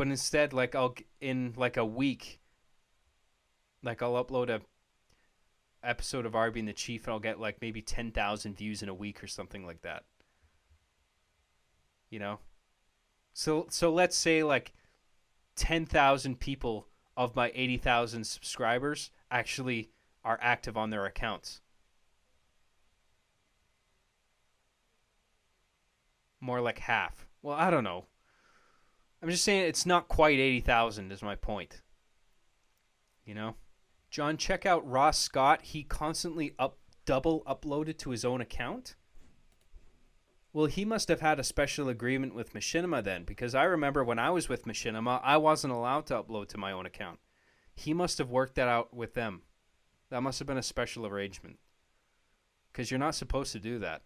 But instead, like in like a week, like I'll upload a episode of Arby and the Chief, and I'll get like maybe 10,000 views in a week or something like that. You know, so let's say like 10,000 people of my 80,000 subscribers actually are active on their accounts. More like half. Well, I don't know. I'm just saying it's not quite 80,000 is my point. You know? John, check out Ross Scott. He constantly double uploaded to his own account. Well, he must have had a special agreement with Machinima then, because I remember when I was with Machinima, I wasn't allowed to upload to my own account. He must have worked that out with them. That must have been a special arrangement. Because you're not supposed to do that.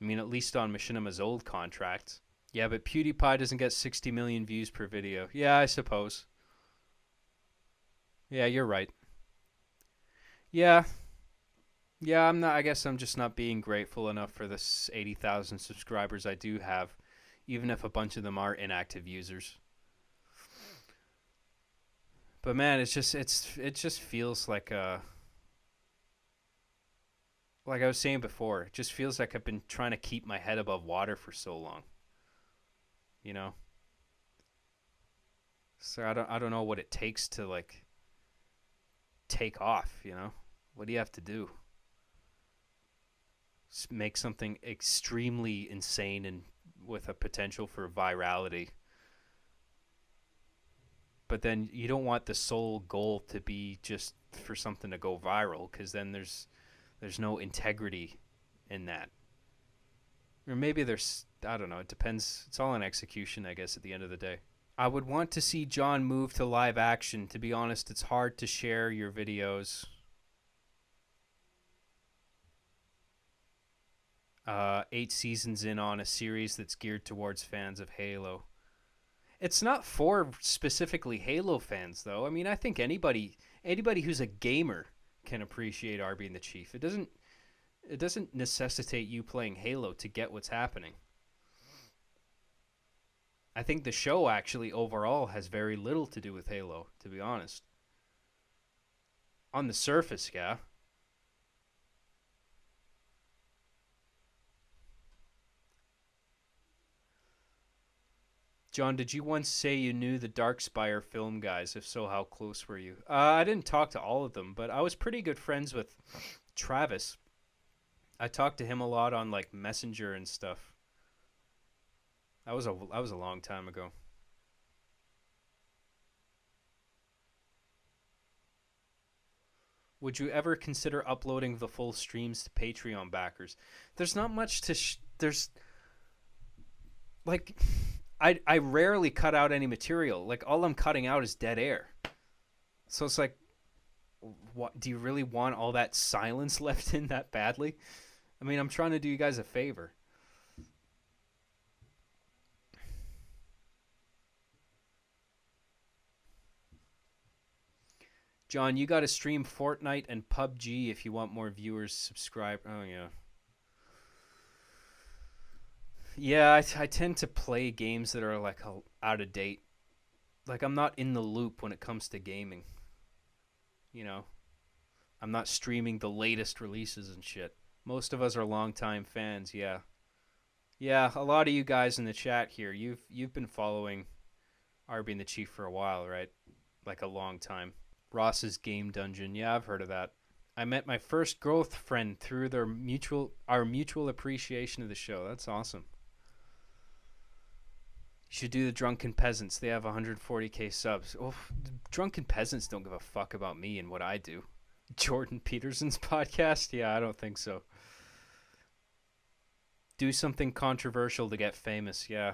I mean, at least on Machinima's old contracts. Yeah, but PewDiePie doesn't get 60 million views per video. Yeah, I suppose. Yeah, you're right. Yeah. Yeah, I'm not. I guess I'm just not being grateful enough for this 80,000 subscribers I do have, even if a bunch of them are inactive users. But man, it just feels like like I was saying before, it just feels like I've been trying to keep my head above water for so long. You know? So I don't know what it takes to like take off, you know? What do you have to do? Make something extremely insane and with a potential for virality. But then you don't want the sole goal to be just for something to go viral, because then there's no integrity in that. Or maybe there's, I don't know, it depends. It's all on execution, I guess, at the end of the day. I would want to see John move to live action. To be honest, it's hard to share your videos. 8 seasons in on a series that's geared towards fans of Halo. It's not for specifically Halo fans, though. I mean, I think anybody who's a gamer can appreciate Arby and the Chief. It doesn't necessitate you playing Halo to get what's happening. I think the show actually overall has very little to do with Halo, to be honest. On the surface, yeah. John, did you once say you knew the Darkspire film guys? If so, how close were you? I didn't talk to all of them, but I was pretty good friends with Travis. I talked to him a lot on like Messenger and stuff. That was a long time ago. Would you ever consider uploading the full streams to Patreon backers? There's not much to there's like I rarely cut out any material. Like all I'm cutting out is dead air. So it's like, what do you really want all that silence left in that badly? I mean, I'm trying to do you guys a favor. John, you got to stream Fortnite and PUBG if you want more viewers. Subscribe. Oh yeah. Yeah, I tend to play games that are like out of date. Like I'm not in the loop when it comes to gaming. You know, I'm not streaming the latest releases and shit. Most of us are longtime fans, yeah. Yeah, a lot of you guys in the chat here, you've been following Arby and the Chief for a while, right? Like a long time. Ross's Game Dungeon. Yeah, I've heard of that. I met my first growth friend through our mutual appreciation of the show. That's awesome. You should do the Drunken Peasants. They have 140k subs. Oh, Drunken Peasants don't give a fuck about me and what I do. Jordan Peterson's podcast? Yeah, I don't think so. Do something controversial to get famous. Yeah.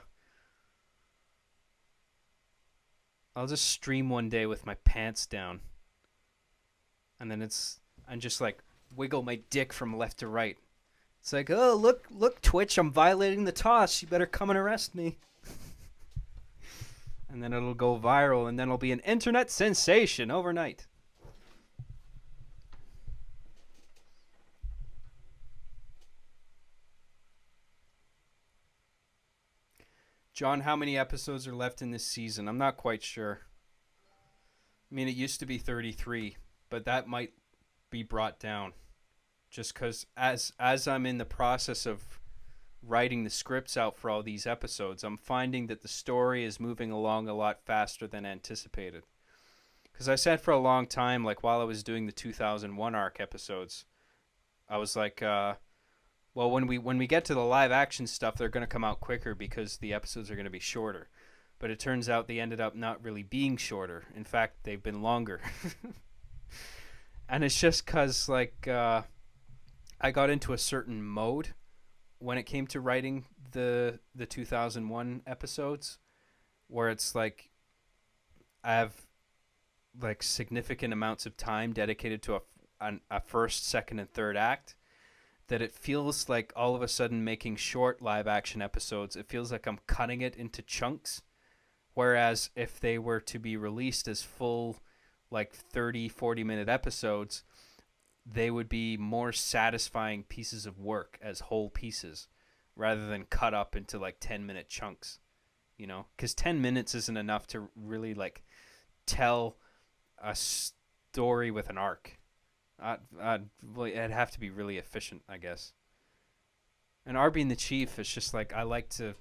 I'll just stream one day with my pants down. And then I'm just like wiggle my dick from left to right. It's like, oh, look, Twitch, I'm violating the toss. You better come and arrest me. And then it'll go viral, and then it'll be an internet sensation overnight. John, how many episodes are left in this season? I'm not quite sure. I mean, it used to be 33, but that might be brought down just because as I'm in the process of writing the scripts out for all these episodes, I'm finding that the story is moving along a lot faster than anticipated. Because I said for a long time, like while I was doing the 2001 arc episodes, I was like, well, when we get to the live action stuff, they're going to come out quicker because the episodes are going to be shorter. But it turns out they ended up not really being shorter. In fact, they've been longer. And it's just because, like, I got into a certain mode when it came to writing the 2001 episodes, where it's like I have like significant amounts of time dedicated to a first, second, and third act, that it feels like all of a sudden making short live action episodes, it feels like I'm cutting it into chunks. Whereas if they were to be released as full, like 30, 40-minute episodes, they would be more satisfying pieces of work as whole pieces rather than cut up into like 10-minute chunks, you know? Because 10 minutes isn't enough to really like tell a story with an arc. It'd have to be really efficient, I guess. And R being the Chief, it's just like I like to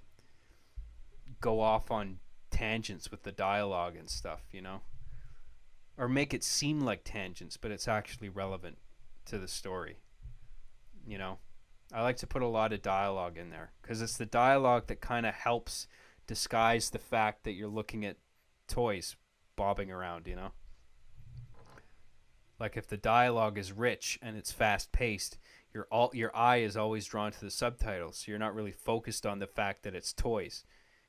go off on tangents with the dialogue and stuff, you know? Or make it seem like tangents, but it's actually relevant to the story, you know? I like to put a lot of dialogue in there because it's the dialogue that kind of helps disguise the fact that you're looking at toys bobbing around, you know? Like if the dialogue is rich and it's fast paced, your eye is always drawn to the subtitles. So you're not really focused on the fact that it's toys.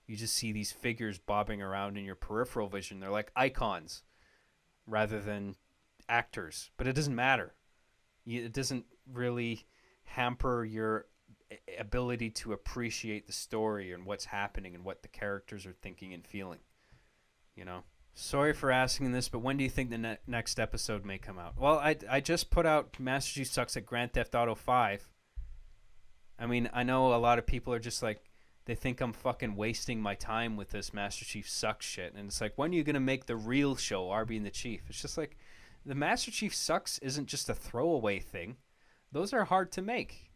You just see these figures bobbing around in your peripheral vision. They're like icons rather than actors. But it doesn't matter. It doesn't really hamper your ability to appreciate the story and what's happening and what the characters are thinking and feeling. You know? Sorry for asking this, but when do you think the next episode may come out? Well, I just put out Master Chief Sucks at Grand Theft Auto 5. I mean, I know a lot of people are just like, they think I'm fucking wasting my time with this Master Chief Sucks shit. And it's like, when are you going to make the real show, R being the Chief? It's just like, the Master Chief Sucks isn't just a throwaway thing. Those are hard to make.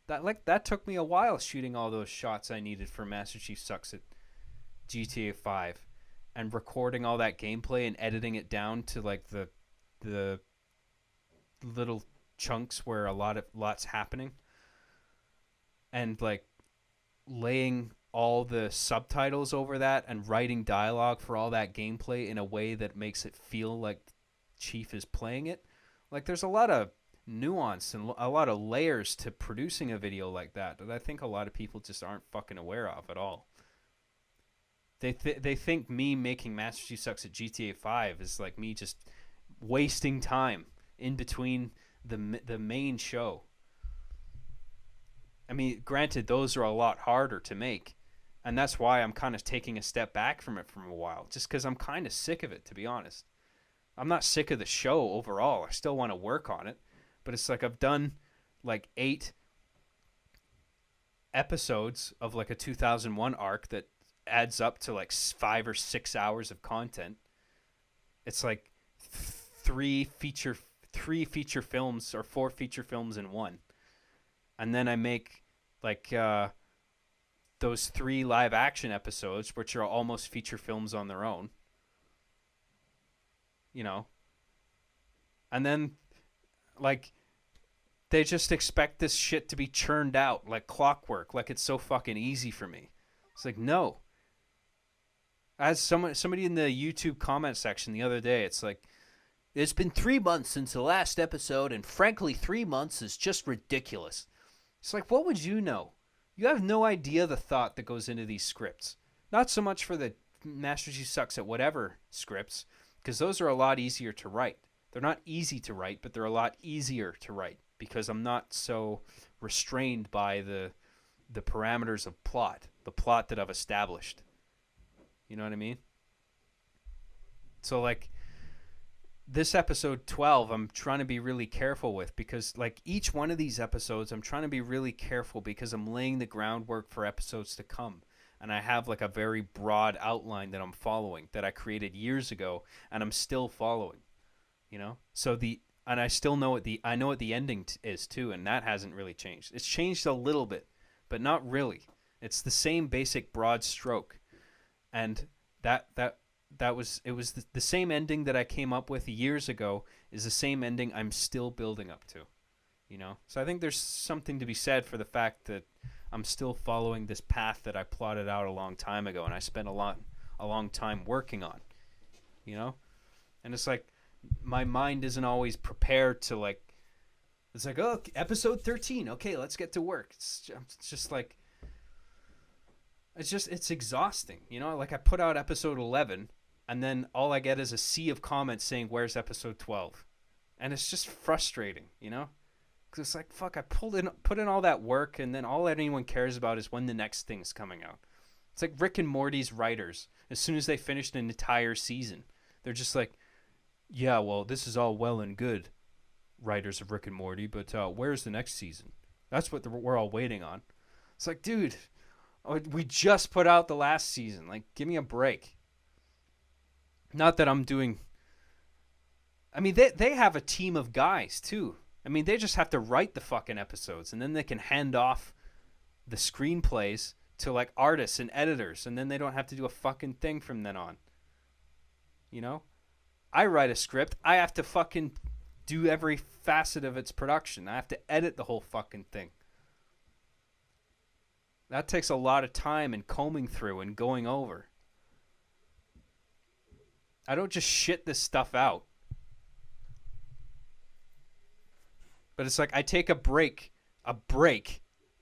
That took me a while shooting all those shots I needed for Master Chief Sucks at GTA 5. And recording all that gameplay and editing it down to like the little chunks where lots happening. And like laying all the subtitles over that and writing dialogue for all that gameplay in a way that makes it feel like Chief is playing it. Like there's a lot of nuance and a lot of layers to producing a video like that I think a lot of people just aren't fucking aware of at all. They think me making Master Chief Sucks at GTA 5 is like me just wasting time in between the main show. I mean, granted, those are a lot harder to make, and that's why I'm kind of taking a step back from it for a while, just because I'm kind of sick of it, to be honest. I'm not sick of the show overall. I still want to work on it, but it's like I've done like 8 episodes of like a 2001 arc that adds up to like 5 or 6 hours of content. It's like 3 feature films or 4 feature films in one. And then I make like those 3 live action episodes, which are almost feature films on their own. You know? And then like they just expect this shit to be churned out like clockwork, like it's so fucking easy for me. It's like, no. As somebody in the YouTube comment section the other day, it's like, it's been 3 months since the last episode, and frankly, 3 months is just ridiculous. It's like, what would you know? You have no idea the thought that goes into these scripts. Not so much for the Master Chief Sucks at Whatever scripts, because those are a lot easier to write. They're not easy to write, but they're a lot easier to write, because I'm not so restrained by the parameters of plot, the plot that I've established. You know what I mean? So, like, this episode 12, I'm trying to be really careful with, because, like, each one of these episodes, I'm trying to be really careful because I'm laying the groundwork for episodes to come. and I have like a very broad outline that I'm following that I created years ago, and I'm still following. So and I still know I know what the ending is too, and that hasn't really changed. It's changed a little bit, but not really. It's the same basic broad stroke, and that was it was the same ending that I came up with years ago is the same ending I'm still building up to. So I think there's something to be said for the fact that I'm still following this path that I plotted out a long time ago, and I spent a long time working on. And it's like my mind isn't always prepared to like. It's like, oh, episode 13. Okay, let's get to work. It's just like it's exhausting. Like I put out episode 11, and then all I get is a sea of comments saying, "Where's episode 12?" And it's just frustrating. Because it's like, fuck, I put in all that work, and then all anyone cares about is when the next thing's coming out. It's like Rick and Morty's writers. As soon as they finished an entire season, they're just like, yeah, well, this is all well and good, writers of Rick and Morty, but where's the next season? That's what we're all waiting on. It's like, dude, we just put out the last season. Like, give me a break. Not that I'm doing... I mean, they have a team of guys, too. I mean, they just have to write the fucking episodes, and then they can hand off the screenplays to, like, artists and editors, and then they don't have to do a fucking thing from then on. I write a script. I have to fucking do every facet of its production. I have to edit the whole fucking thing. That takes a lot of time and combing through and going over. I don't just shit this stuff out. But it's like I take a break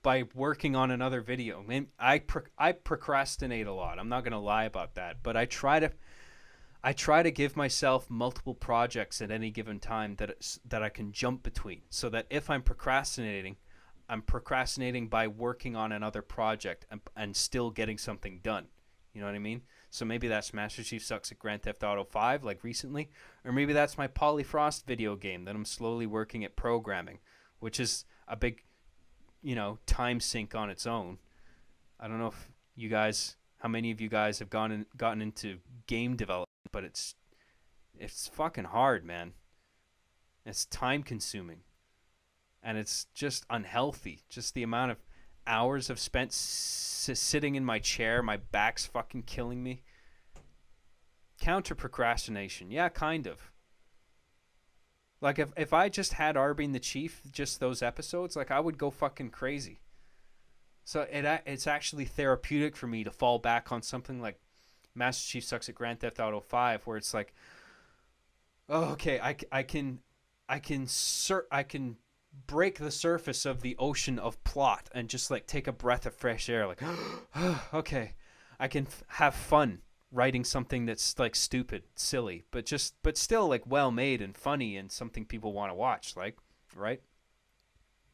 by working on another video. I procrastinate a lot. I'm not going to lie about that. But I try to give myself multiple projects at any given time that I can jump between, so that if I'm procrastinating by working on another project and still getting something done. You know what I mean? So maybe that's Master Chief Sucks at Grand Theft Auto 5, like recently, or maybe that's my Polyfrost video game that I'm slowly working at programming, which is a big, time sink on its own. I don't know how many of you guys have gotten into game development, but it's fucking hard, man. It's time consuming, and it's just unhealthy. Just the amount of hours I've spent sitting in my chair, my back's fucking killing me. Counter procrastination, yeah, kind of. Like if I just had Arbing the Chief, just those episodes, like I would go fucking crazy. So it's actually therapeutic for me to fall back on something like Master Chief Sucks at Grand Theft Auto 5, where it's like, oh, okay, I can break the surface of the ocean of plot and just like take a breath of fresh air, like, okay, I can have fun writing something that's like stupid, silly, but still like well made and funny and something people want to watch, like, right?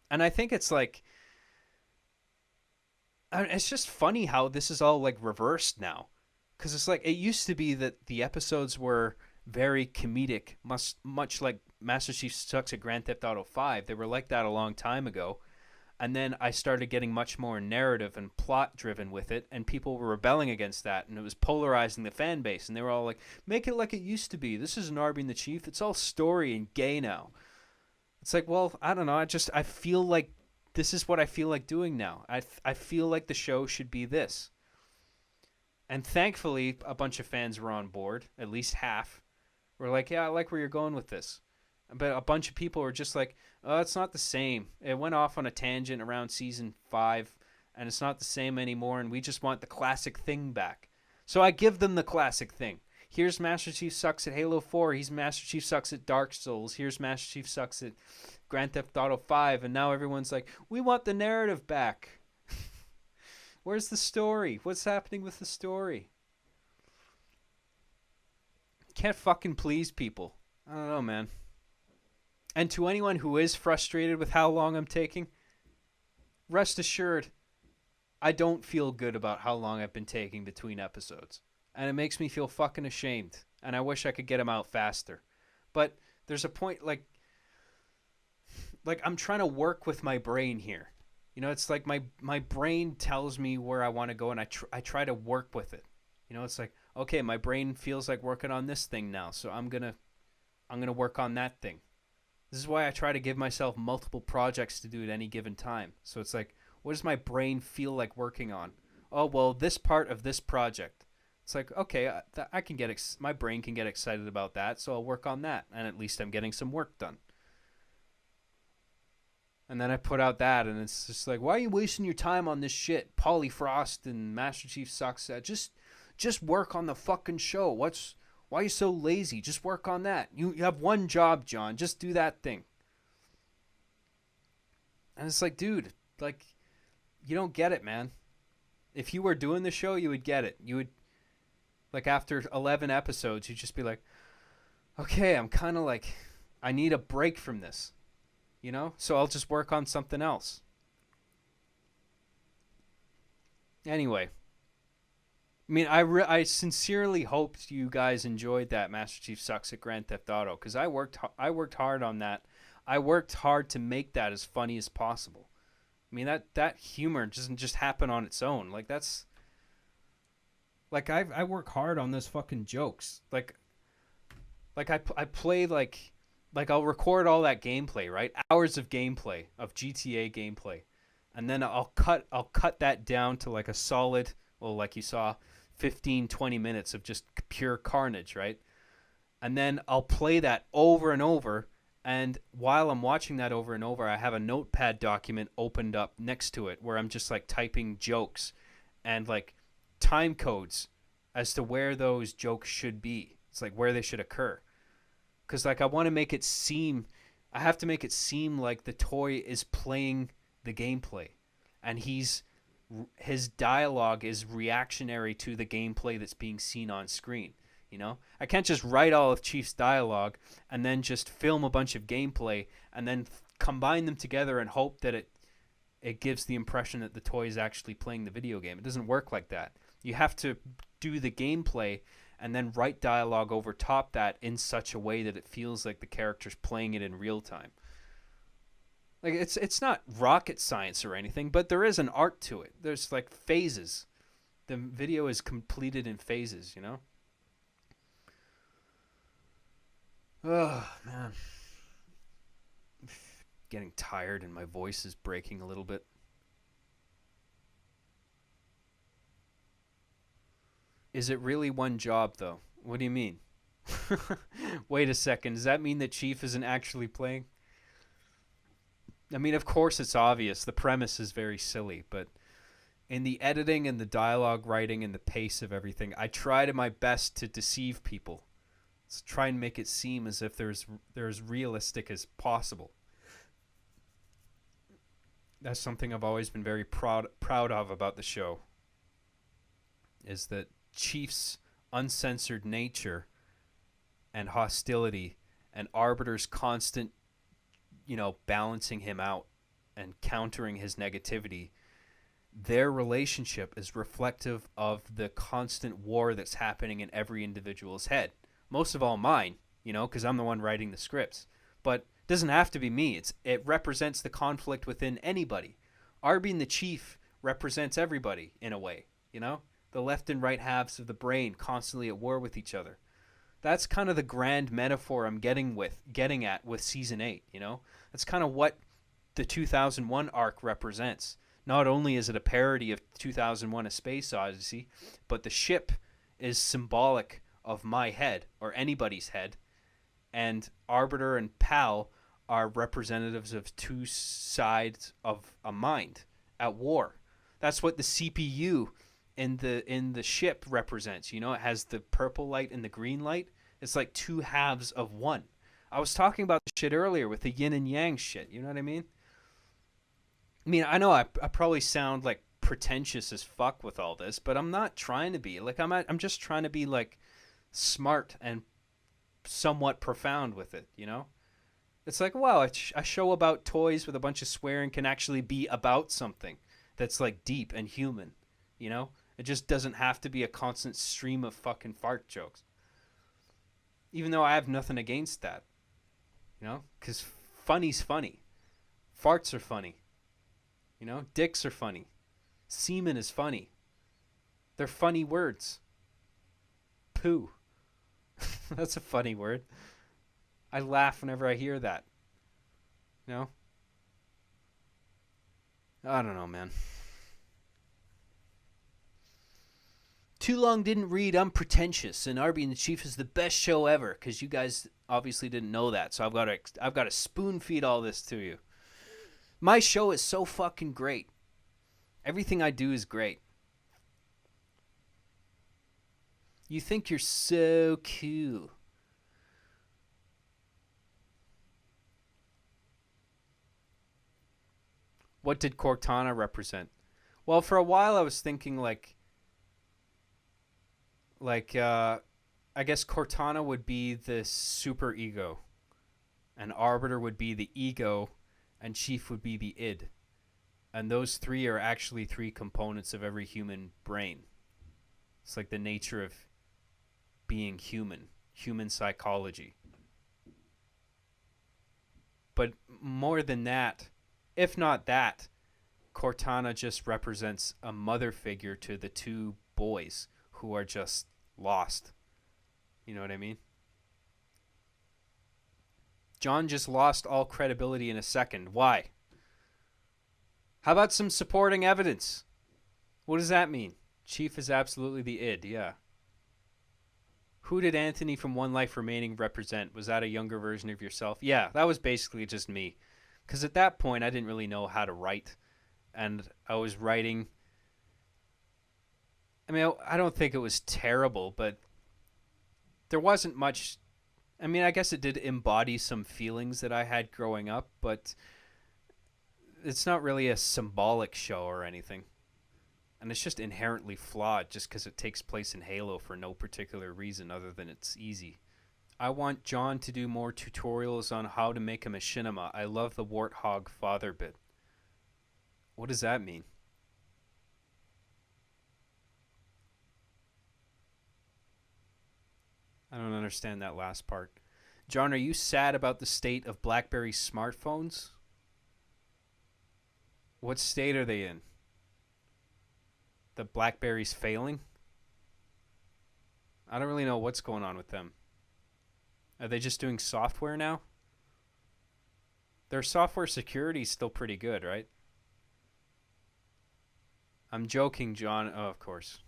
And I think it's like, it's just funny how this is all like reversed now, because it's like it used to be that the episodes were very comedic, much like Master Chief Sucks at Grand Theft Auto 5. They were like that a long time ago. And then I started getting much more narrative and plot driven with it, and people were rebelling against that, and it was polarizing the fan base, and they were all like, make it like it used to be. This isn't Arbing the Chief. It's all story and gay now. It's like, well, I don't know. I feel like this is what I feel like doing now. I feel like the show should be this. And thankfully, a bunch of fans were on board, at least half. We're like, yeah, I like where you're going with this. But a bunch of people were just like, oh, it's not the same. It went off on a tangent around season 5, and it's not the same anymore, and we just want the classic thing back. So I give them the classic thing. Here's Master Chief Sucks at Halo 4. Here's Master Chief Sucks at Dark Souls. Here's Master Chief Sucks at Grand Theft Auto 5. And now everyone's like, we want the narrative back. Where's the story? What's happening with the story? Can't fucking please people. I don't know, man. And to anyone who is frustrated with how long I'm taking, rest assured, I don't feel good about how long I've been taking between episodes. And it makes me feel fucking ashamed. And I wish I could get them out faster. But there's a point, like I'm trying to work with my brain here. You know, it's like my brain tells me where I want to go, and I try to work with it. You know, it's like, okay, my brain feels like working on this thing now, so I'm gonna work on that thing. This is why I try to give myself multiple projects to do at any given time. So it's like, what does my brain feel like working on? Oh, well, this part of this project. It's like, okay, I can my brain can get excited about that, so I'll work on that, and at least I'm getting some work done. And then I put out that, and it's just like, why are you wasting your time on this shit? Polly Frost and Master Chief sucks. Just work on the fucking show. Why are you so lazy? Just work on that. You have one job, John. Just do that thing. And it's like, dude, like, you don't get it, man. If you were doing the show, you would get it. You would, like, after 11 episodes, you'd just be like, okay, I'm kind of like, I need a break from this, you know? So I'll just work on something else. Anyway, I mean, I sincerely hoped you guys enjoyed that Master Chief Sucks at Grand Theft Auto, because I worked hard on that. I worked hard to make that as funny as possible. I mean, that humor doesn't just happen on its own. Like, that's like I work hard on those fucking jokes. I play like I'll record all that gameplay, right? Hours of gameplay of GTA gameplay, and then I'll cut that down to like a solid, well, like you saw, 15 20 minutes of just pure carnage, right? And then I'll play that over and over. And while I'm watching that over and over, I have a notepad document opened up next to it where I'm just like typing jokes and like time codes as to where those jokes should be. It's like where they should occur. Because like I want to make it seem, I have to make it seem like the toy is playing the gameplay, and his dialogue is reactionary to the gameplay that's being seen on screen. You know, I can't just write all of Chief's dialogue and then just film a bunch of gameplay and then combine them together and hope that it gives the impression that the toy is actually playing the video game. It doesn't work like that. You have to do the gameplay and then write dialogue over top that in such a way that it feels like the character's playing it in real time. Like it's not rocket science or anything, but there is an art to it. There's like phases. The video is completed in phases, you know? Oh, man. Getting tired and my voice is breaking a little bit. Is it really one job, though? What do you mean? Wait a second. Does that mean that Chief isn't actually playing? I mean, of course it's obvious. The premise is very silly, but in the editing and the dialogue writing and the pace of everything, I try to my best to deceive people. Let's try and make it seem as if they're as realistic as possible. That's something I've always been very proud of about the show. Is that Chief's uncensored nature and hostility and Arbiter's constant, balancing him out and countering his negativity, their relationship is reflective of the constant war that's happening in every individual's head. Most of all mine, because I'm the one writing the scripts. But it doesn't have to be me. It represents the conflict within anybody. Arby and the Chief represents everybody in a way, the left and right halves of the brain constantly at war with each other. That's kind of the grand metaphor I'm getting at with season 8, That's kind of what the 2001 arc represents. Not only is it a parody of 2001: A Space Odyssey, but the ship is symbolic of my head or anybody's head, and Arbiter and Pal are representatives of two sides of a mind at war. That's what the CPU in the ship represents. It has the purple light and the green light. It's like two halves of one. I was talking about the shit earlier with the yin and yang shit. You know what I mean? I know I probably sound like pretentious as fuck with all this, but I'm not trying to be. Like I'm just trying to be like smart and somewhat profound with it, It's like, wow, a show about toys with a bunch of swearing can actually be about something that's like deep and human, It just doesn't have to be a constant stream of fucking fart jokes. Even though I have nothing against that, because funny's funny. Farts are funny, You know, dicks are funny. Semen is funny. They're funny words. Poo. That's a funny word. I laugh whenever I hear that. You know? I don't know, man. Too Long didn't read Unpretentious, and Arby and the Chief is the best show ever, because you guys obviously didn't know that, so I've got to spoon feed all this to you. My show is so fucking great. Everything I do is great. You think you're so cool. What did Cortana represent? Well, for a while I was thinking I guess Cortana would be the super ego, and Arbiter would be the ego, and Chief would be the id. And those three are actually three components of every human brain. It's like the nature of being human, human psychology. But more than that, if not that, Cortana just represents a mother figure to the two boys who are just lost. You know what I mean? John just lost all credibility in a second. Why? How about some supporting evidence? What does that mean? Chief is absolutely the id, yeah. Who did Anthony from One Life Remaining represent? Was that a younger version of yourself? Yeah, that was basically just me. Because at that point, I didn't really know how to write. And I was writing. I mean, I don't think it was terrible, but there wasn't much. I mean, I guess it did embody some feelings that I had growing up, but it's not really a symbolic show or anything. And it's just inherently flawed just because it takes place in Halo for no particular reason other than it's easy. I want John to do more tutorials on how to make a machinima. I love the warthog father bit. What does that mean? I don't understand that last part. John, are you sad about the state of BlackBerry smartphones? What state are they in? The BlackBerry's failing? I don't really know what's going on with them. Are they just doing software now? Their software security is still pretty good, right? I'm joking, John. Oh, of course.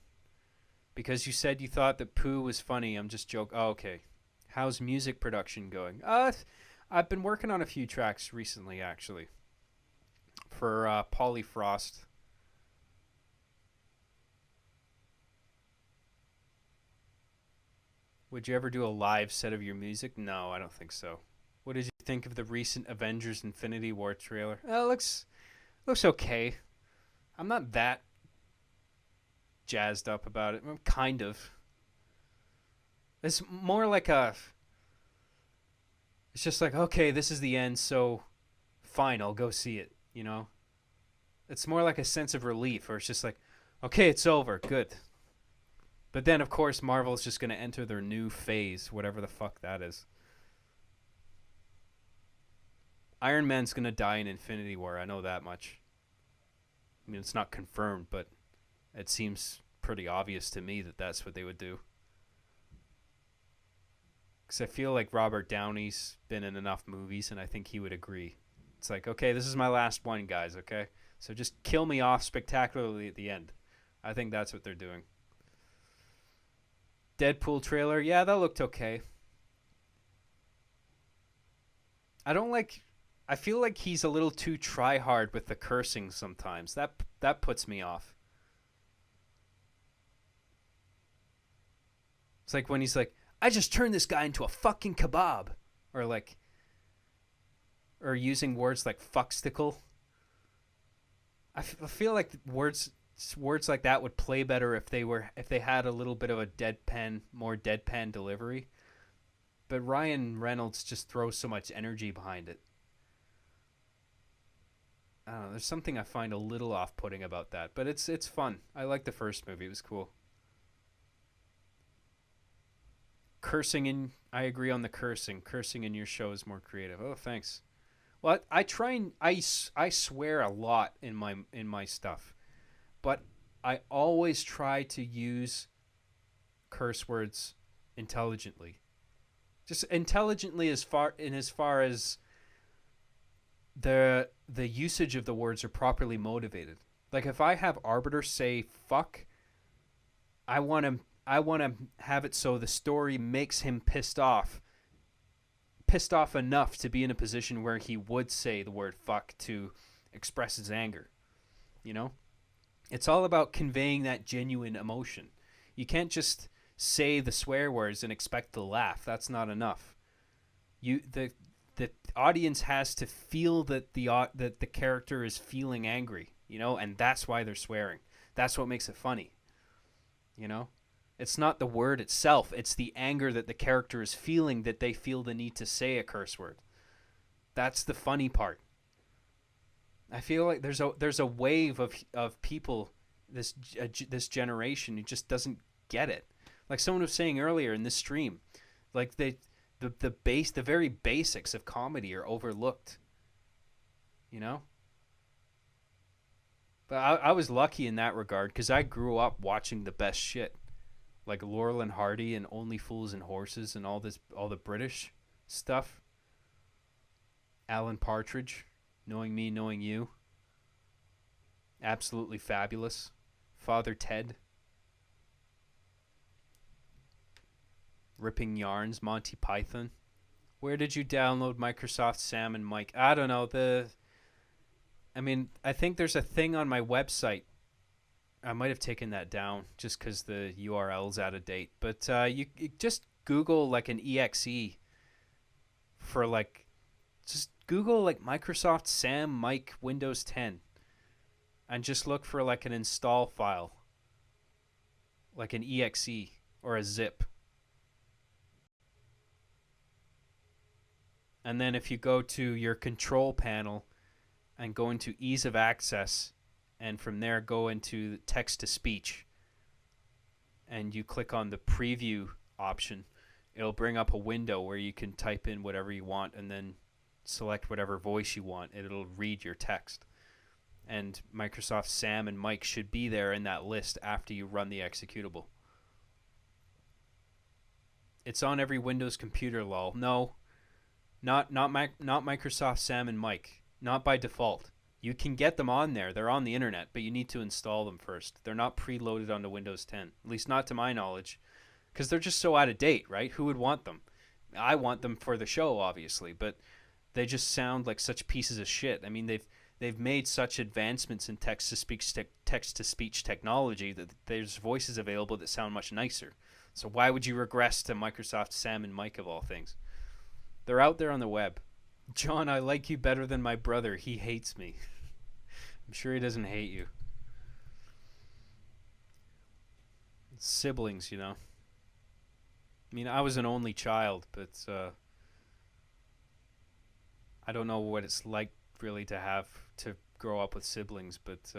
Because you said you thought that Pooh was funny, I'm just joking. Oh, okay. How's music production going? I've been working on a few tracks recently, actually. For Polly Frost. Would you ever do a live set of your music? No, I don't think so. What did you think of the recent Avengers Infinity War trailer? Looks okay. I'm not that jazzed up about it. I'm kind of. It's more like it's just like, okay, this is the end, so fine, I'll go see it, you know? It's more like a sense of relief, or it's just like, okay, it's over, good. But then, of course, Marvel's just going to enter their new phase, whatever the fuck that is. Iron Man's going to die in Infinity War, I know that much. I mean, it's not confirmed, but it seems pretty obvious to me that that's what they would do. Because I feel like Robert Downey's been in enough movies, and I think he would agree. It's like, okay, this is my last one, guys, okay? So just kill me off spectacularly at the end. I think that's what they're doing. Deadpool trailer, yeah, that looked okay. I feel like he's a little too try hard with the cursing sometimes. That puts me off. It's like when he's like, I just turned this guy into a fucking kebab. Or using words like fuckstickle. I feel like words like that would play better if they had a little bit of a more deadpan delivery. But Ryan Reynolds just throws so much energy behind it. I don't know. There's something I find a little off-putting about that, but it's fun. I like the first movie. It was cool. I agree on the cursing. Cursing in your show is more creative. Oh, thanks. Well, I try and I swear a lot in my stuff, but I always try to use curse words intelligently. Just intelligently as far as the usage of the words are properly motivated. Like if I have Arbiter say fuck, I want to have it so the story makes him pissed off enough to be in a position where he would say the word fuck to express his anger. You know? It's all about conveying that genuine emotion. You can't just say the swear words and expect to laugh. That's not enough. The audience has to feel that the character is feeling angry, you know, and that's why they're swearing. That's what makes it funny. You know? It's not the word itself, it's the anger that the character is feeling that they feel the need to say a curse word. That's the funny part. I feel like there's a wave of people this generation who just doesn't get it. Like someone was saying earlier in this stream, like the very basics of comedy are overlooked. You know? But I was lucky in that regard because I grew up watching the best shit, like Laurel and Hardy and Only Fools and Horses and all the British stuff. Alan Partridge, Knowing Me, Knowing You. Absolutely fabulous. Father Ted. Ripping Yarns, Monty Python. Where did you download Microsoft Sam and Mike? I don't know. I think there's a thing on my website. I might have taken that down just because the URL's out of date. But you just Google like an exe for like, just Google like Microsoft Sam Mike Windows 10 and just look for like an install file, like an exe or a zip. And then if you go to your control panel and go into ease of access, and from there go into text to speech, and you click on the preview option, it'll bring up a window where you can type in whatever you want and then select whatever voice you want. It'll read your text. And Microsoft Sam and Mike should be there in that list after you run the executable. It's on every Windows computer, lol. No, not Microsoft Sam and Mike. Not by default. You can get them on there. They're on the internet, but you need to install them first. They're not preloaded onto Windows 10, at least not to my knowledge, because they're just so out of date, right? Who would want them? I want them for the show, obviously, but they just sound like such pieces of shit. I mean, they've made such advancements in text to speech technology that there's voices available that sound much nicer. So why would you regress to Microsoft Sam and Mike of all things? They're out there on the web. John, I like you better than my brother. He hates me. I'm sure he doesn't hate you. Siblings, you know. I mean, I was an only child, but I don't know what it's like really to grow up with siblings, but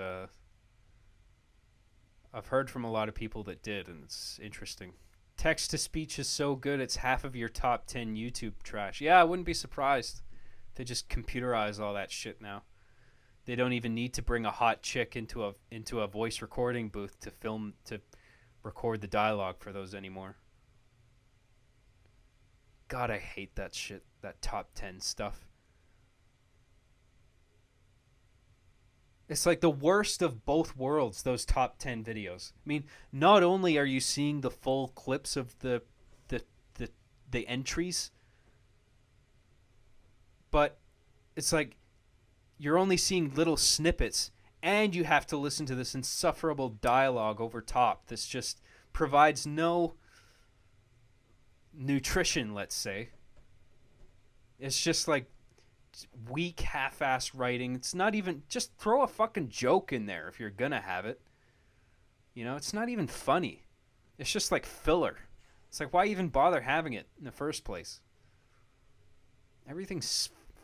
I've heard from a lot of people that did, and it's interesting. Text to speech is so good, it's half of your top 10 YouTube trash. Yeah, I wouldn't be surprised. They just computerize all that shit now. They don't even need to bring a hot chick into a voice recording booth to record the dialogue for those anymore. God, I hate that shit, that top 10 stuff. It's like the worst of both worlds, those top 10 videos. I mean, not only are you seeing the full clips of the entries, but it's like you're only seeing little snippets, and you have to listen to this insufferable dialogue over top. This just provides no nutrition, let's say. It's just like weak, half-ass writing. It's not even, just throw a fucking joke in there if you're gonna have it. You know, it's not even funny. It's just like filler. It's like, why even bother having it in the first place? Everything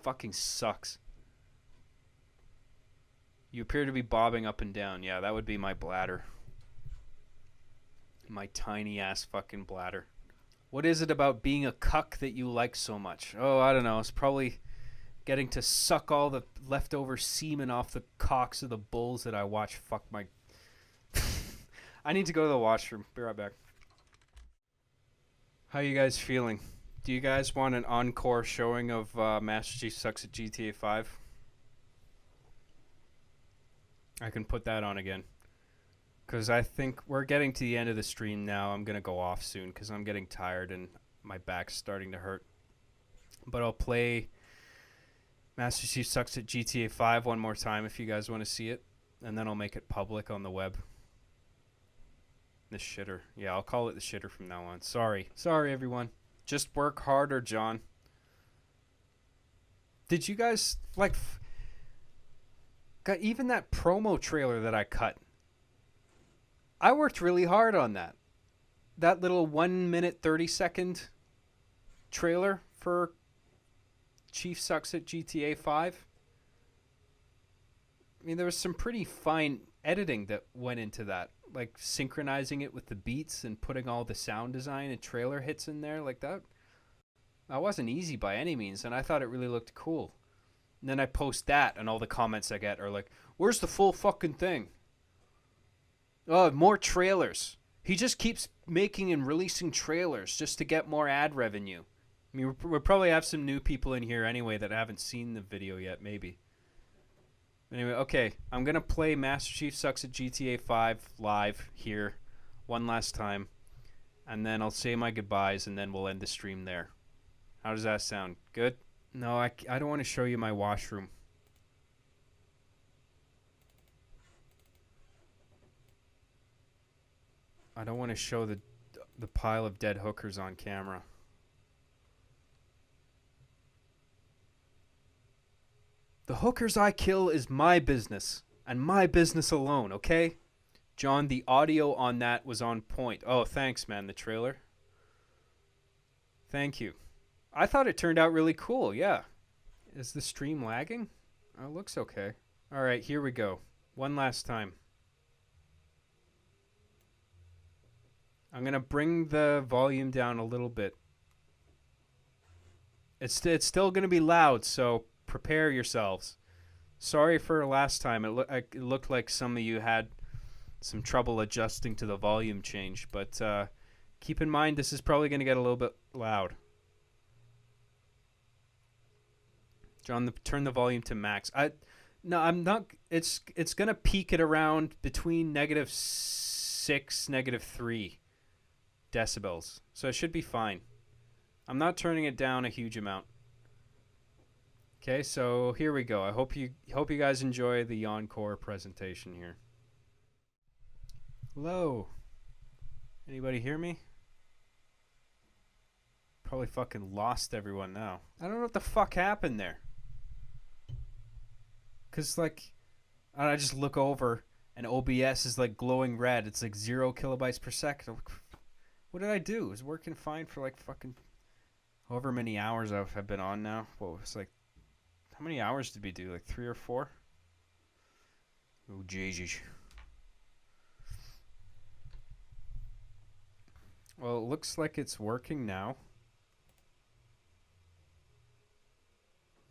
fucking sucks. You appear to be bobbing up and down. Yeah, that would be my bladder. My tiny ass fucking bladder. What is it about being a cuck that you like so much? Oh, I don't know. It's probably getting to suck all the leftover semen off the cocks of the bulls that I watch. Fuck my. I need to go to the washroom. Be right back. How you guys feeling? Do you guys want an encore showing of Master Chief Sucks at GTA 5? I can put that on again. Because I think we're getting to the end of the stream now. I'm going to go off soon because I'm getting tired and my back's starting to hurt. But I'll play Master Chief Sucks at GTA 5 one more time if you guys want to see it. And then I'll make it public on the web. The shitter. Yeah, I'll call it the shitter from now on. Sorry. Sorry, everyone. Just work harder, John. Did you guys, like, got even that promo trailer that I cut? I worked really hard on that. That little 1 minute 30-second trailer for Chief Sucks at GTA 5. I mean, there was some pretty fine editing that went into that. Like synchronizing it with the beats and putting all the sound design and trailer hits in there like that. That wasn't easy by any means, and I thought it really looked cool. And then I post that, and all the comments I get are like, where's the full fucking thing? Oh, more trailers. He just keeps making and releasing trailers just to get more ad revenue. I mean, we'll probably have some new people in here anyway that haven't seen the video yet, maybe. Anyway, okay, I'm going to play Master Chief Sucks at GTA 5 live here one last time. And then I'll say my goodbyes, and then we'll end the stream there. How does that sound? Good? No, I don't want to show you my washroom. I don't want to show the pile of dead hookers on camera. The hookers I kill is my business, and my business alone, okay? John, the audio on that was on point. Oh, thanks, man, the trailer. Thank you. I thought it turned out really cool, yeah. Is the stream lagging? Oh, it looks okay. All right, here we go. One last time. I'm going to bring the volume down a little bit. It's still going to be loud, so prepare yourselves. Sorry for last time. It looked like some of you had some trouble adjusting to the volume change, but keep in mind this is probably going to get a little bit loud. John, turn the volume to max. No, I'm not. It's going to peak at around between -6, -3 decibels, so it should be fine. I'm not turning it down a huge amount. Okay, so here we go. I hope you guys enjoy the encore presentation here. Hello. Anybody hear me? Probably fucking lost everyone now. I don't know what the fuck happened there. Cause like, I just look over and OBS is like glowing red. It's like 0 kilobytes per second. What did I do? It was working fine for like fucking however many hours I've been on now. What was like, how many hours did we do? Like 3 or 4? Oh, Jesus. Well, it looks like it's working now.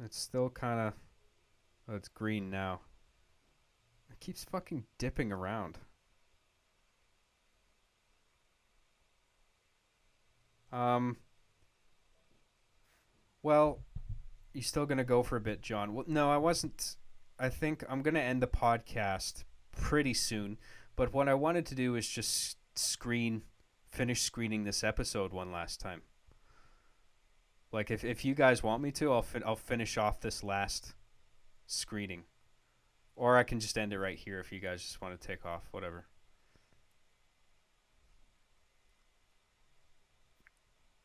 It's still kind of... Oh, it's green now. It keeps fucking dipping around. Well, you still going to go for a bit, John? Well, no, I wasn't. I think I'm going to end the podcast pretty soon. But what I wanted to do is just finish screening this episode one last time. Like, if you guys want me to, I'll finish off this last screening. Or I can just end it right here if you guys just want to take off, whatever.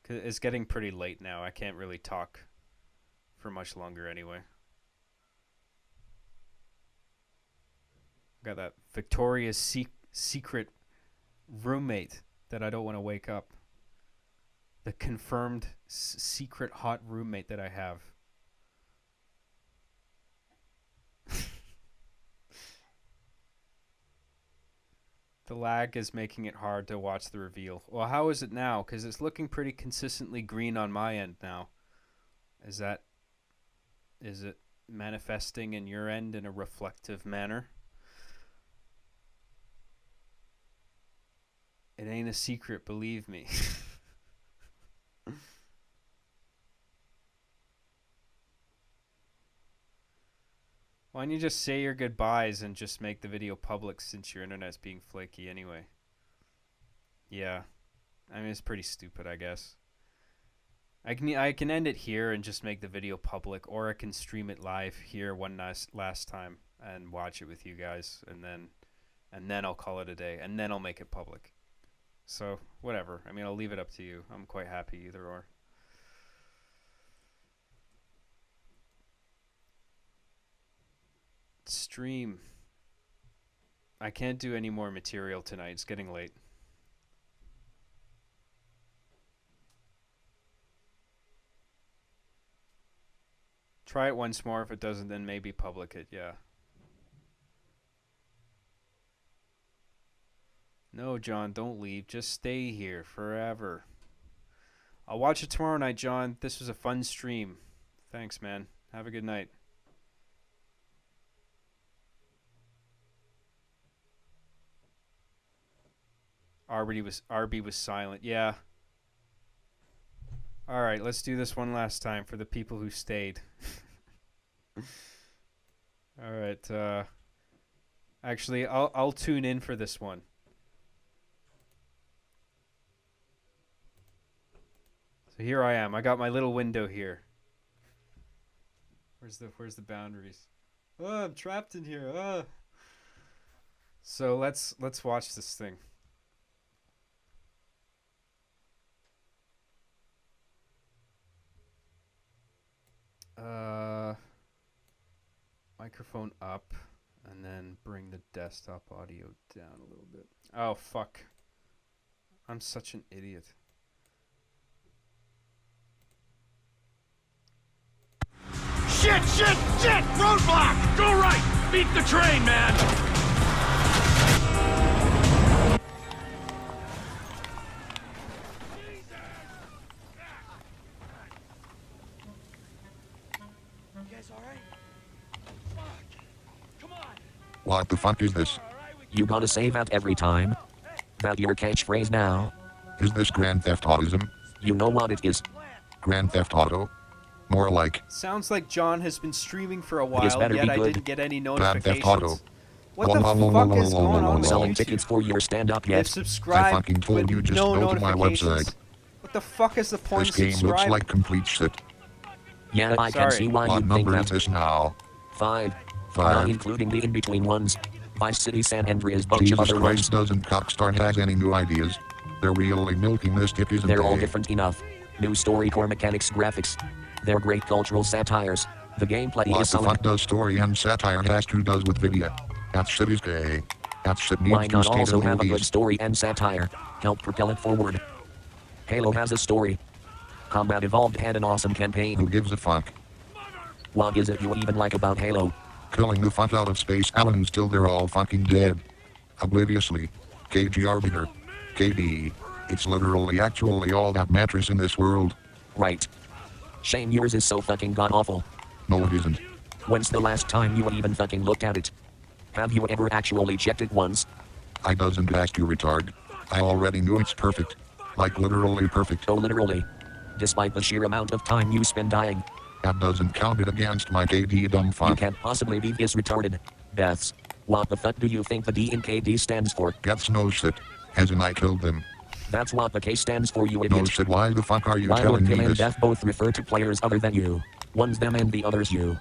Cause it's getting pretty late now. I can't really talk for much longer anyway. Got that Victoria's Secret roommate that I don't want to wake up. The confirmed secret hot roommate that I have. The lag is making it hard to watch the reveal. Well, how is it now? Because it's looking pretty consistently green on my end now. Is that... Is it manifesting in your end in a reflective manner? It ain't a secret, believe me. Why don't you just say your goodbyes and just make the video public since your internet's being flaky anyway? Yeah. I mean, it's pretty stupid, I guess. I can end it here and just make the video public, or I can stream it live here one last time and watch it with you guys, and then I'll call it a day, and then I'll make it public. So, whatever. I mean, I'll leave it up to you. I'm quite happy either or. Stream. I can't do any more material tonight. It's getting late. Try it once more. If it doesn't, then maybe public it. Yeah. No, John, don't leave. Just stay here forever. I'll watch it tomorrow night, John. This was a fun stream. Thanks, man. Have a good night. RB was silent. Yeah. All right, let's do this one last time for the people who stayed. All right. Actually, I'll tune in for this one. So here I am. I got my little window here. Where's the boundaries? Oh, I'm trapped in here. Oh. So let's watch this thing. Microphone up, and then bring the desktop audio down a little bit. Oh, fuck. I'm such an idiot. Shit! Roadblock! Go right! Beat the train, man! You guys alright? Fuck! Come on! What the fuck is this? You gotta say that every time? That your catchphrase now? Is this Grand Theft Autism? You know what it is. Grand Theft Auto? More like Sounds like John has been streaming for a while, better yet be I good. didn't get any Grand Theft Auto. notifications. What the fuck is going on with Selling YouTube? tickets for your stand-up They've yet? I subscribed fucking told with you just no go to my notifications. website. What the fuck is the point This of game looks subscribing? like complete shit. Yeah, I can Sorry. see why What you think number is that. this now? 5. Five. Not including the in-between ones. Vice City San Andreas, bunch of Jesus other Christ, ones. doesn't Cockstar has any new ideas? They're really milking this tip, isn't They're all they? different enough. New story, core mechanics, graphics. They're great cultural satires. The gameplay What is the solid. fuck does story and satire has to do with video? That shit is gay. That shit Why needs to not stay also in have a good movies. story and satire? Help propel it forward. Halo has a story. Combat Evolved had an awesome campaign. Who gives a fuck? What is it you even like about Halo? Killing the fuck out of Space Aliens till they're all fucking dead. Obliviously. KG Arbiter. KD. It's literally actually all that matters in this world. Right. Shame yours is so fucking god-awful. No, it isn't. When's the last time you even fucking looked at it? Have you ever actually checked it once? I doesn't ask you, retard. I already knew it's perfect. Like literally perfect. Oh, literally. Despite the sheer amount of time you spend dying, That doesn't count it against my KD, dumb you fuck. can't possibly be this retarded. Deaths. What the fuck do you think the D in KD stands for? Gets no shit. As in I killed them. That's what the K stands for, you No idiot. shit, why the fuck are you Why would telling kill me and this? death both refer to players other than you? One's them and the other's you.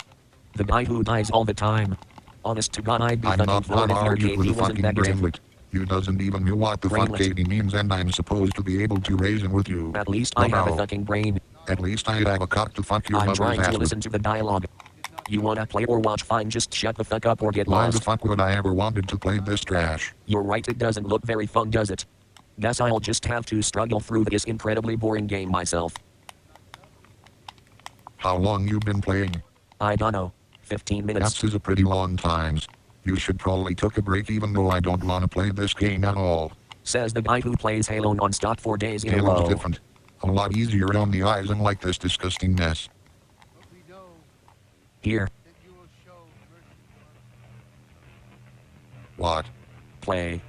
The guy who dies all the time. Honest to God, I'd be I'm fucking not floored gonna if your argue with KD a wasn't fucking negative. brainlet. You doesn't even know what the fuck Brainlet. KD means, and I'm supposed to be able to reason with you. At least I have a fucking brain. At least I have a cock to fuck your I'm mother's trying ass to with. listen to the dialogue. You wanna play or watch? Fine, just shut the fuck up or get Why the lost. fuck would I ever wanted to play this trash? You're right, it doesn't look very fun, does it? Guess I'll just have to struggle through this incredibly boring game myself. How long you been playing? I don't know. 15 minutes. That's a pretty long times. You should probably took a break, even though I don't wanna play this game at all. Says the guy who plays Halo non-stop 4 days in a Halo's row. different. A lot easier on the eyes, unlike this disgusting mess. Here. What? Play.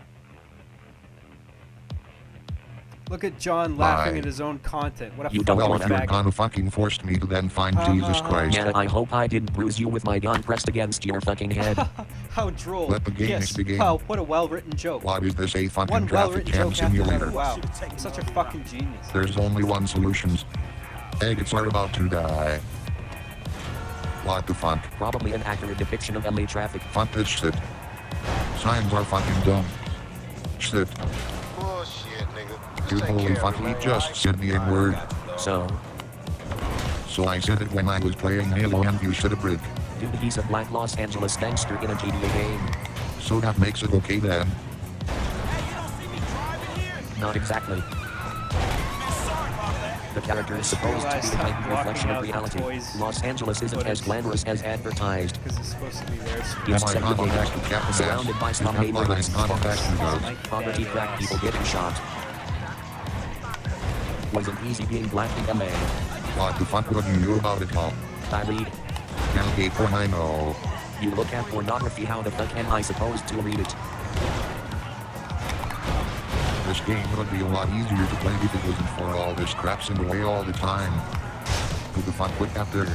Look at John laughing Bye. at his own content. What a You don't fucking Well, if you're faggot. gonna fucking force me to then find Jesus Christ, Yeah, I hope I didn't bruise you with my gun pressed against your fucking head. How droll. Let the games yes. begin. Wow, what a well-written joke. what is this, a fucking One traffic well-written jam joke after another. simulator? Wow, I'm such a fucking genius. There's only one solution. Faggots are about to die. What the fuck? Probably an accurate depiction of LA traffic. Fuck this shit. Signs are fucking dumb. Shit. Bullshit, nigga. You Take holy care fuck, of he it, man. just said the N-word. So, So I said it when I was playing Halo and you said a brick. dude, he's a black Los Angeles gangster in a GTA game. So that makes it okay then. Not exactly. The character is supposed to be the heightened reflection of reality. Los Angeles isn't as glamorous as advertised. Because it's supposed to be their Am screen. It's I gonna back to Captain surrounded by Is slum that what I'm neighborhoods, gonna back to those? poverty crack people getting shot. Wasn't easy being black in LA. What the fuck would you know about it, Mom? I read. Candidate 490. You look at pornography, how the fuck am I supposed to read it? This game would be a lot easier to play if it wasn't for all this craps in the way all the time. Who the fuck put that there?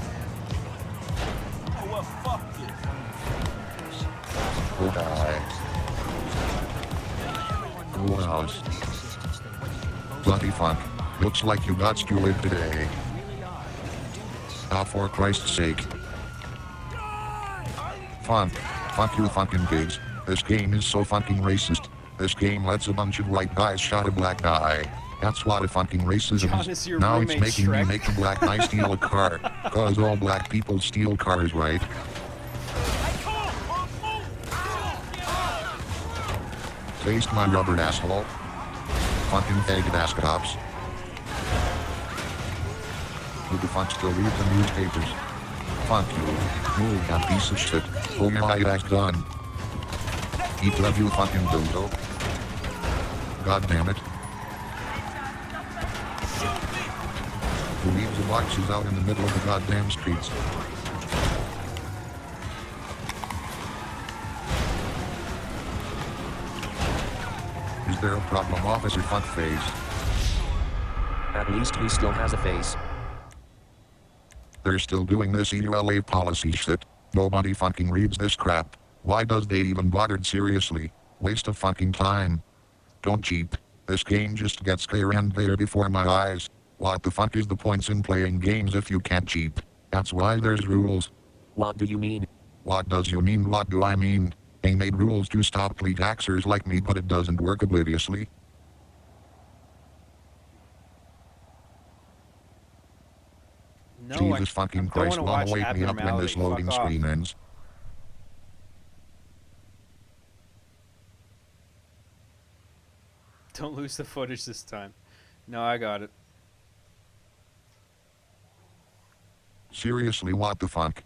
Oh, die. Who else? Bloody fuck. Looks like you got stewed today. Ah, for Christ's sake. Fuck. Fuck you fucking pigs. This game is so fucking racist. This game lets a bunch of white guys shot a black guy. That's what a fucking racism John, is. is your Now it's roommate making me Shrek? make a black guy steal a car. Cause all black people steal cars, right? Taste my rubber, asshole. Fucking faggot ass cops. Who the fuck still read the newspapers? Fuck you. Move, that piece of shit. Oh my ass done. Eat love you fucking dildo. God damn it. Who leaves the boxes out in the middle of the goddamn streets? Is there a problem, Officer Fuckface? At least he still has a face. They're still doing this EULA policy shit. Nobody fucking reads this crap. Why does they even bother? Seriously? Waste of fucking time. Don't cheat. This game just gets clear and there before my eyes. What the fuck is the points in playing games if you can't cheat? That's why there's rules. What do you mean? What does you mean? What do I mean? They made rules to stop plea taxers like me, but it doesn't work obliviously. No, Jesus I fucking don't Christ, wanna mama, watch wake me up when this abnormality. loading Fuck off. screen ends. Don't lose the footage this time. No, I got it. Seriously, what the fuck?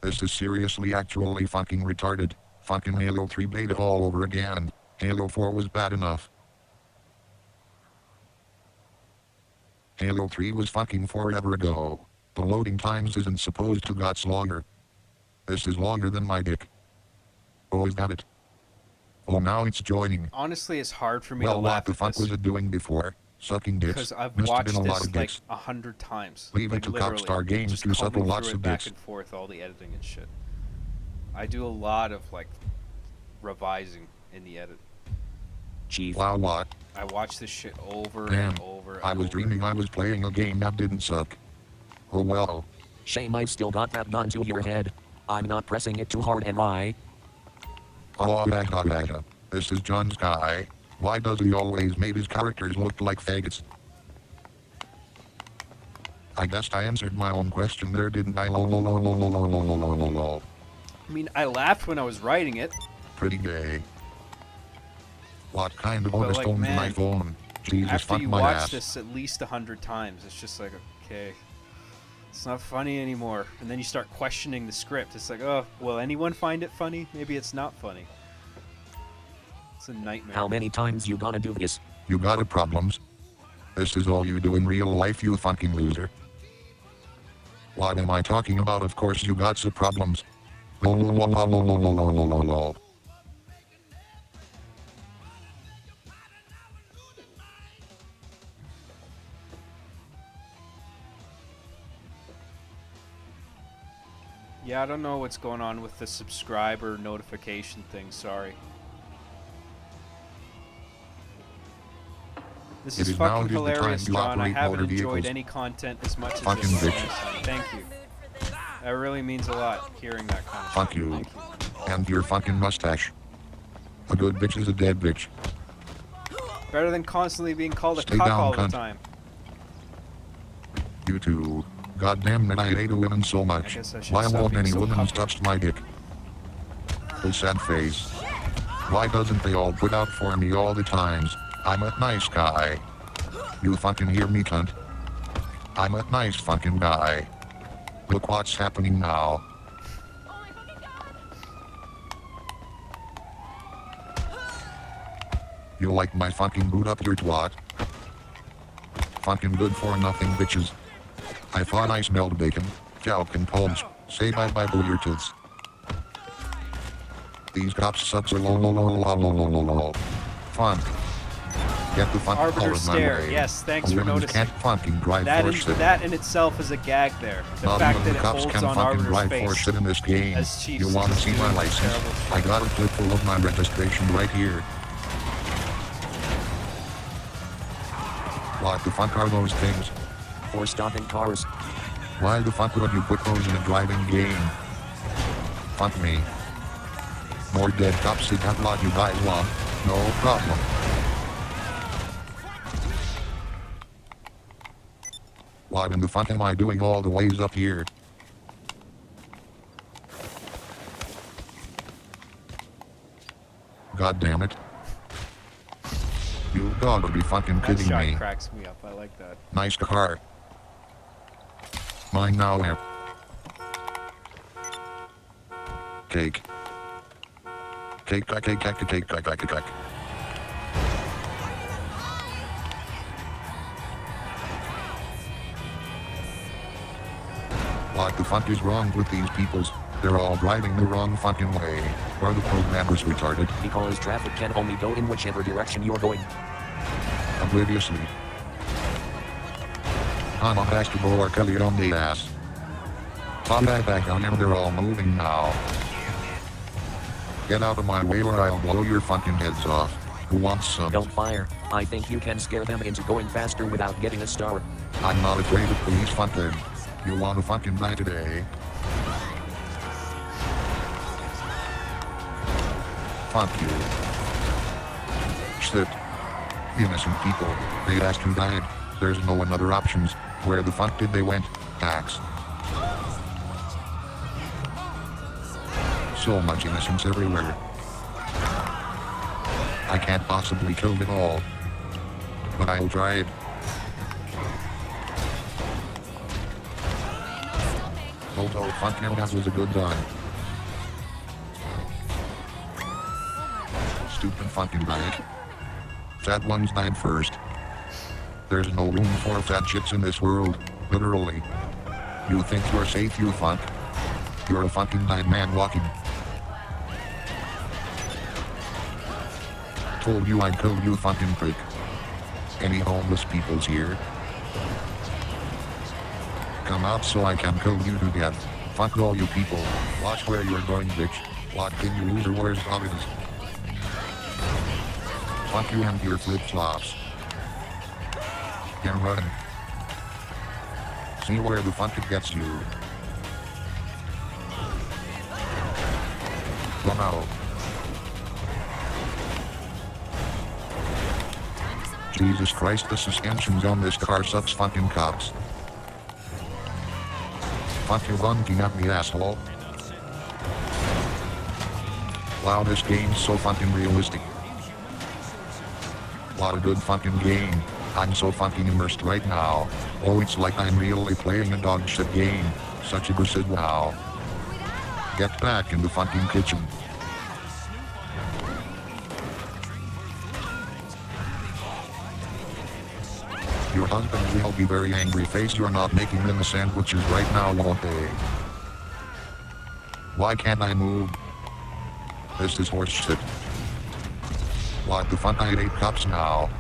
This is seriously actually fucking retarded. Fucking Halo 3 beta all over again. Halo 4 was bad enough. Halo 3 was fucking forever ago. The loading times isn't supposed to got longer. This is longer than my dick. Oh, is that it? Oh, now it's joining. Honestly, it's hard for me Well, to what laugh the at fuck this was it doing before? Sucking dicks. because I've Must have watched been a lot this of like dicks. 100 times. Leave it like, to literally, Cockstar Games just to settle combing lots through of it back dicks. and forth, all the editing and shit. I do a lot of like revising in the edit. Chief. Wow, what? I watch this shit over Damn, and over. I and was over. dreaming I was playing a game that didn't suck. Oh well. Shame I still got that gun to your head. I'm not pressing it too hard, am I? Oh, this is John's guy. Why does he always make his characters look like faggots? I guess I answered my own question there, didn't I? Lol. I mean, I laughed when I was writing it. Pretty gay. What kind of But, honest like, owns man, my phone? Jesus, After fuck you my watch ass. this at least 100 times, it's just like, okay, it's not funny anymore. And then you start questioning the script. It's like, oh, will anyone find it funny? Maybe it's not funny. It's a nightmare. How many times you gonna do this? You got a problems? This is all you do in real life, you fucking loser. What am I talking about? Of course you got some problems. Lol. Yeah, I don't know what's going on with the subscriber notification thing. Sorry. This It is is now fucking it is the time hilarious, to John. I operate haven't motor enjoyed vehicles. any content as much as Fucking this. bitches. Thank you. That really means a lot, hearing that kind of Fuck shit. you. Thank you. And your fucking mustache. A good bitch is a dead bitch. Better than constantly being called a Stay cuck down, all the cunt. time. You too. Goddamn it, I hate a woman so I much. guess I should Why stop won't being any so woman cucky. touch my dick? Oh, sad face. Why doesn't they all put out for me all the times? I'm a nice guy. You fucking hear me, cunt? I'm a nice fucking guy. Look what's happening now. You like my fucking boot up your twat? Fucking good for nothing bitches. I thought I smelled bacon, jalk and poems. Say bye bye boo your toots. These cops sucks are lol. Fun. Get the fuck out Arbiter of my stare. way. Yes, thanks for Women noticing. can't fucking drive That for in, shit. that in itself is a gag there. The Not fact even that the it cops holds can on fucking Arbiter's drive for face. shit in this game. As Chief You wanna see my doing license? terrible shit. I got a clip full of my registration right here. What the fuck are those things? For stopping cars. Why the fuck would you put those in a driving game? Fuck me. More dead cops is that what you guys want? No problem. What in the fuck am I doing all the ways up here? God damn it. You gotta be fucking That kidding shot me. cracks me up. I like that. Nice car. Mine now, here. Cake. Cake. What the fuck is wrong with these peoples? They're all driving the wrong fucking way. Are the programmers retarded? Because traffic can only go in whichever direction you're going. Obliviously. I'm a basketball or Kelly on the ass. Fall back down and they're all moving now. Get out of my way or I'll blow your fucking heads off. Who wants some? Don't fire. I think you can scare them into going faster without getting a star. I'm not afraid of police, fuck them. You wanna fucking die today? Fuck you. Shit. Innocent people. They asked who died. There's no other options. Where the fuck did they went? Hacks. So much innocence everywhere. I can't possibly kill them all. But I'll try it. Although fucking that was a good gun. Stupid fucking bike. Fat ones died first. There's no room for fat chicks in this world, literally. You think you're safe, you fuck? You're a fucking dead man walking. Told you I'd kill you, fucking prick. Any homeless peoples here? Come out so I can kill you to death. Fuck all you people. Watch where you're going, bitch. What can you loser, where's Robbins? Fuck you and your flip-flops. Get running. See where the fuck it gets you. Come out. Jesus Christ, the suspensions on this car sucks, fucking cops. Fuck you bunking at me, asshole. Wow, this game's so fucking realistic. What a good fucking game. I'm so fucking immersed right now. Oh, it's like I'm really playing a dog shit game. Such a good wow. Get back in the fucking kitchen. Your husband will be very angry face you're not making them the sandwiches right now, won't they? Why can't I move? This is horse shit. What the fuck, I hate cops now.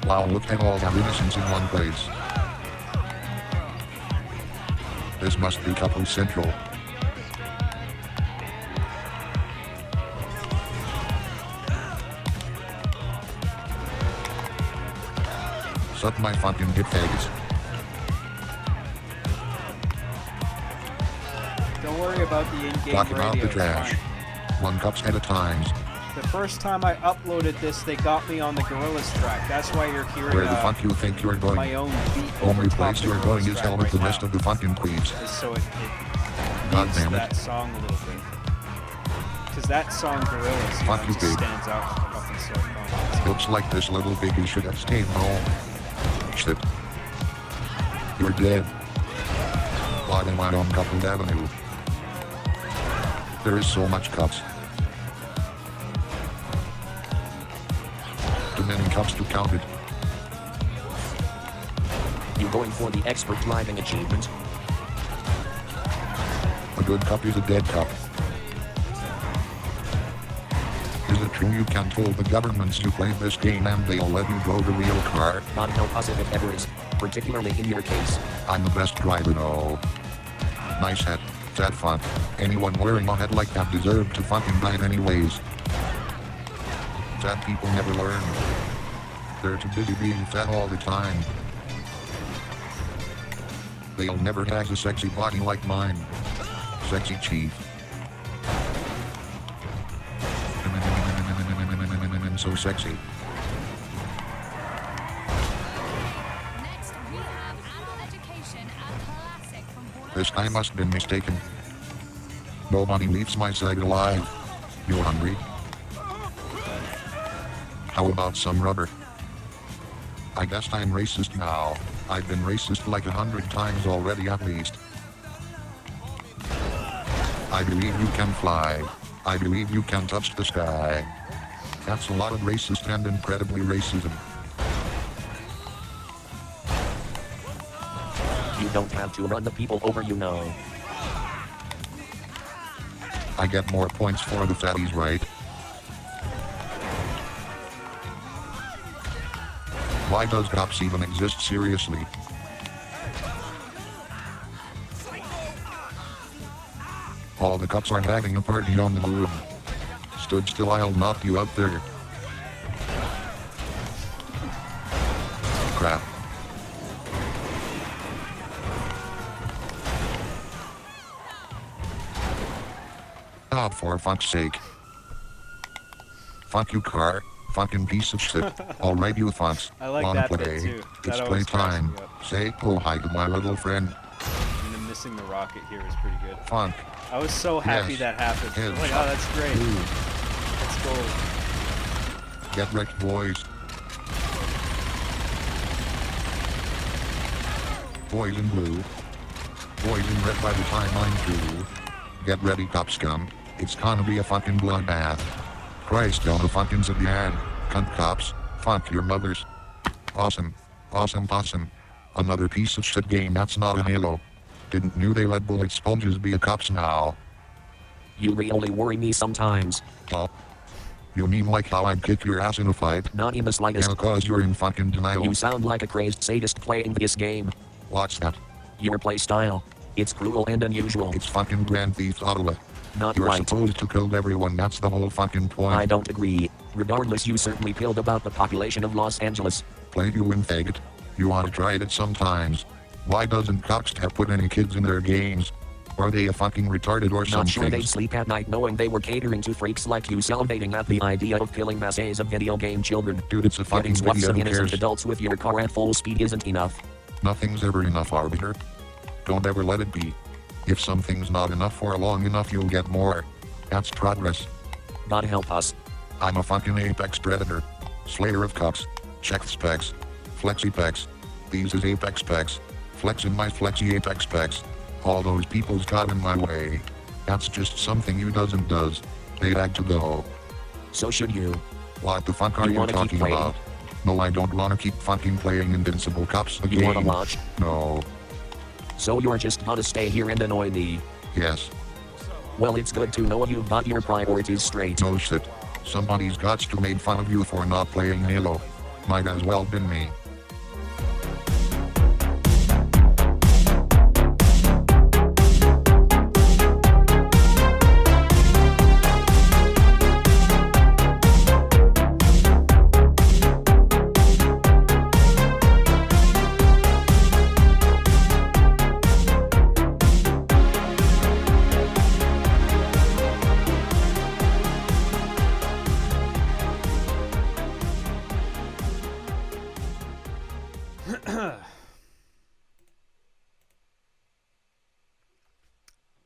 Wow, look at all that innocence in one place. This must be Couple Central. Suck my fucking dick, faggots. Don't worry about the in-game Talk about radio. the it's trash. fine. One cups at a time. The first time I uploaded this, they got me on the Gorillaz track. That's why you're hearing Where the fuck you think you're going? my own beat over Only top place the you're going Gorillaz is track hell with right the rest now. of the fucking queefs. Is so it God beats damn it. that song a little bit. Because that song, Gorillaz, Fuck you, just pig. stands out fucking so fun. Looks like this little baby should have stayed home. Shit. You're dead. Why am I on Couple Avenue? There is so much cups. Too many cups to count it. You going for the expert driving achievement? A good cup is a dead cup. Is it true you can fool the governments you play this game and they'll let you go the real car? God help us if it ever is. Particularly in your case. I'm the best driver though. Nice head. That fun. Anyone wearing a head like that deserved to fucking die anyways. Fat people never learn. They're too busy being fat all the time. They'll never have a sexy body like mine. Sexy chief. So sexy. Next, we have Animal Education, a classic from Border This I must have been mistaken. Nobody leaves my side alive. You hungry? How about some rubber? I guess I'm racist now. I've been racist like 100 times already at least. I believe you can fly. I believe you can touch the sky. That's a lot of racist and incredibly racism. You don't have to run the people over, you know. I get more points for the fatties, right? Why does cops even exist seriously? All the cops are having a party on the moon. Stood still, I'll knock you out there. Crap. Ah, for fuck's sake. Fuck you, car. Fucking piece of shit. Alright, you fucks. I like Wanna that bit play? too. That It's always cracks playtime. me up. Say oh hi to my little friend. And then missing the rocket here is pretty good. Funk. I was so happy Yes. that happened. I was Yes. like, oh, that's great. Dude, Let's go. get wrecked, boys. Boys in blue. Boys in red by the time I'm through. Get ready, cop scum. It's gonna be a fucking bloodbath. Christ, don't the fuckings at the end. Cunt cops. Fuck your mothers. Awesome. Awesome possum. Another piece of shit game that's not a Halo. Didn't knew they let bullet sponges be a cops now. You really worry me sometimes. Huh? You mean like how I'd kick your ass in a fight? Not in the slightest. Yeah, cause you're in fucking denial. You sound like a crazed sadist playing this game. What's that? Your play style. It's cruel and unusual. It's fucking Grand Theft Auto. Not You're right. supposed to kill everyone, that's the whole fucking point. I don't agree. Regardless, you certainly killed about the population of Los Angeles. Play you in faggot. You wanna try it sometimes. Why doesn't Cops have put any kids in their games? Are they a fucking retarded or Not sure they'd something? sleep at night knowing they were catering to freaks like you, salivating at the idea of killing masses of video game children. Dude, it's a fucking Getting swaps video, of who innocent cares? adults with your car at full speed isn't enough. Nothing's ever enough, Arbiter. Don't ever let it be. If something's not enough for long enough, you'll get more. That's progress. God help us. I'm a fucking apex predator. Slayer of cops. Check specs. Flexi pecs. These is apex pecs. Flexing my flexi apex pecs. All those people's got in my way. That's just something you does. They had to go. So should you. What the fuck are You you wanna keep talking playing? about? No, I don't wanna keep fucking playing Invincible Cups the You game. wanna watch? No. So you're just gonna stay here and annoy me. Yes. Well, it's good to know you've got your priorities straight. No shit. Somebody's got to make fun of you for not playing Halo. Might as well been me.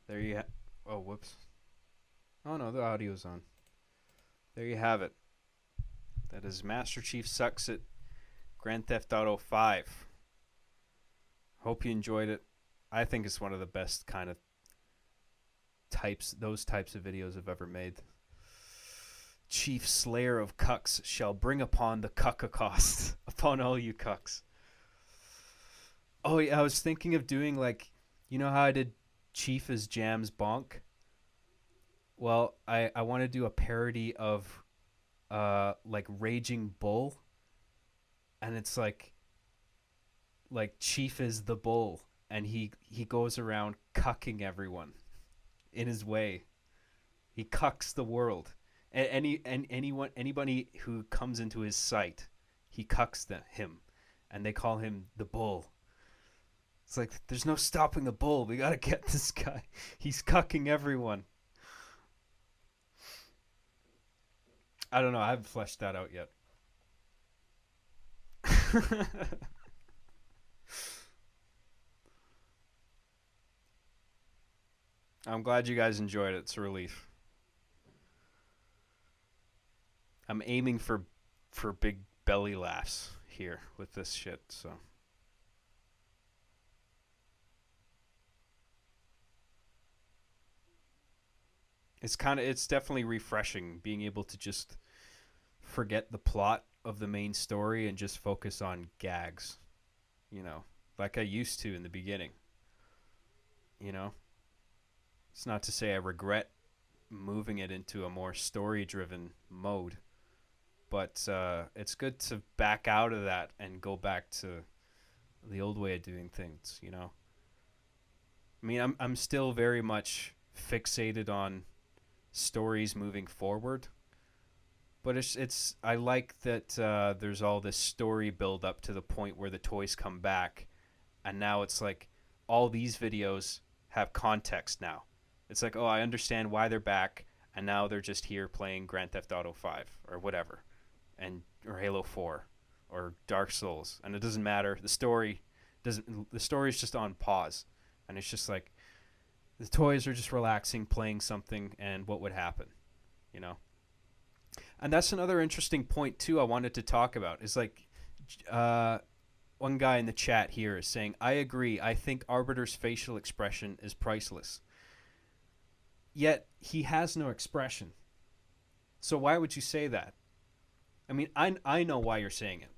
There you oh, whoops. Oh no, the audio's on. There you have it. That is Master Chief Sucks at Grand Theft Auto 5. Hope you enjoyed it. I think it's one of the best kind of those types of videos I've ever made. Chief Slayer of Cucks shall bring upon the cuckacost upon all you cucks. Oh yeah, I was thinking of doing like, you know how I did Chief as Jams Bonk? Well, I want to do a parody of like Raging Bull, and it's like Chief is the bull, and he goes around cucking everyone in his way. He cucks the world. Anybody who comes into his sight, he cucks him, and they call him the bull. It's like, there's no stopping the bull. We gotta get this guy. He's cucking everyone. I don't know. I haven't fleshed that out yet. I'm glad you guys enjoyed it. It's a relief. I'm aiming for big belly laughs here with this shit, so. It's definitely refreshing being able to just forget the plot of the main story and just focus on gags, you know, like I used to in the beginning. You know, it's not to say I regret moving it into a more story-driven mode, but it's good to back out of that and go back to the old way of doing things, you know. I mean, I'm still very much fixated on stories moving forward, but it's I like that there's all this story build up to the point where the toys come back, and now it's like all these videos have context now. It's like, oh, I understand why they're back, and now they're just here playing Grand Theft Auto 5 or whatever, or Halo 4 or Dark Souls, and it doesn't matter. The story's just on pause, and it's just like the toys are just relaxing, playing something, and what would happen, you know? And that's another interesting point, too, I wanted to talk about. Is like, one guy in the chat here is saying, I agree, I think Arbiter's facial expression is priceless. Yet, he has no expression. So why would you say that? I mean, I know why you're saying it.